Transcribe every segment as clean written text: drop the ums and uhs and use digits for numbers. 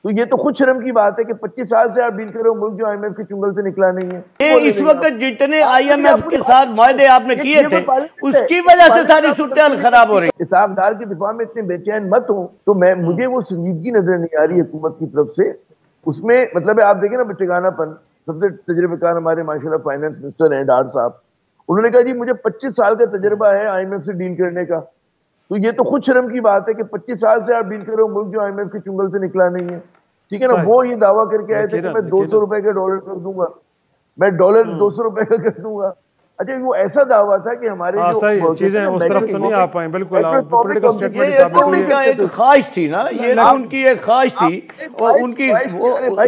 तो ये तो खुद शर्म की बात है कि 25 साल से आप डील कर रहे हो मुल्क जो आईएमएफ के चुंगल से निकला नहीं है। ये इस वक्त जितने आईएमएफ के साथ मायदे आपने किए थे उसकी वजह से सारी सूरत खराब हो रही है। इसाफदार के दिफा में इतने बेचैन मत हो। तो मुझे वो संजीदगी नजर नहीं आ रही हुकूमत की तरफ से। उसमें मतलब है आप देखें ना बचगानापन। सबसे तजुर्बेकार हमारे माशाल्लाह फाइनेंस मिनिस्टर हैं डार साहब, उन्होंने कहा जी मुझे 25 साल का तजुर्बा है आईएमएफ से डील करने का। तो ये तो खुद शर्म की बात है कि 25 साल से आप डील कर रहे हो मुल्क जो आईएमएफ के चुंगल से निकला नहीं है। ठीक है ना। वो ये दावा करके आए थे कि मैं 200 रुपए का डॉलर कर दूंगा, मैं डॉलर 200 रुपए का कर दूंगा। अच्छा वो ऐसा दावा था कि हमारे जो चीजें उस तरफ तो नहीं आ पाए। बिल्कुल पॉलिटिकल स्टेटमेंट ये तो उनका एक ख्वाहिश थी ना, ये उनकी एक ख्वाहिश थी और उनकी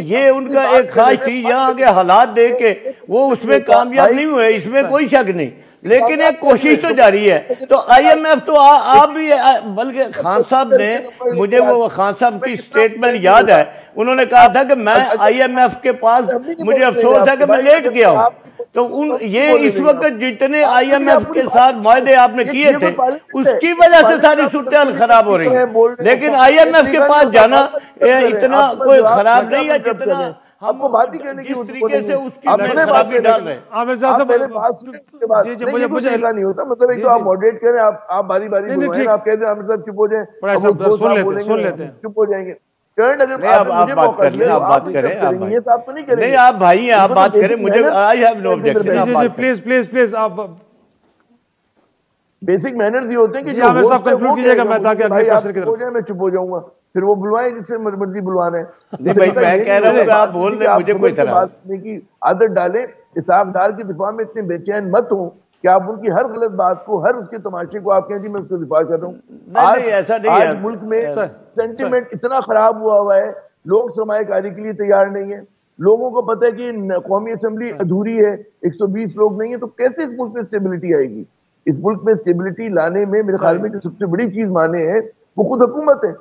ये उनका एक ख्वाहिश थी। यहाँ के हालात देख के वो उसमें कामयाब नहीं हुए, इसमें कोई शक नहीं, लेकिन एक कोशिश तो जारी है। तो आईएमएफ तो आप भी, बल्कि खान साहब ने, मुझे वो खान साहब की स्टेटमेंट याद है, उन्होंने कहा था कि मैं आईएमएफ के पास, मुझे अफसोस है कि मैं लेट गया हूँ। तो ये इस वक्त जितने आईएमएफ के साथ मायदे आपने किए थे उसकी वजह से सारी सूरत खराब हो रही है। लेकिन आईएमएफ के पास जाना इतना कोई खराब नहीं है जितना हमको बात ही करने की तरीके से उसकी खराबी डाल रहे हैं। मुझे नहीं होता, मतलब एक तो आप मॉडरेट करें, आप बारी बारी आप कहते हैं मतलब चुप हो जाए, सुन लेते हैं, चुप हो जाएंगे। अगर आप बात कर लें, आप बात करें, ये तो आप तो नहीं करेंगे। नहीं आप भाई हैं, आप बात करें, मुझे I have no objection. Please please please आप बेसिक मैनर्स ये होते हैं कि जो होस्ट है वो कीजिएगा, मैं ताकि अगले क्वेश्चन की तरफ मैं चुप हो जाऊंगा, फिर वो बुलवाएं जिससे मर्जी बुलवाना है। नहीं भाई मैं कह रहा हूं आप बोल रहे, मुझे कोई तरह बात करने की आदत डालें। इसाफदार के दिफा में इतने बेचैन मत हो कि आप उनकी हर गलत बात को, हर उसके तमाशे को आप कहें जी मैं उसको दिफा कर रहा हूँ। आज मुल्क में सेंटिमेंट इतना खराब हुआ है, लोग सरमायाकारी के लिए तैयार नहीं है। लोगों को पता है कि कौमी असेंबली अधूरी है, 120 लोग नहीं है, तो कैसे इस मुल्क में स्टेबिलिटी आएगी? इस मुल्क में स्टेबिलिटी लाने में मेरे ख्याल में जो सबसे बड़ी चीज माने है वो खुद हुकूमत है।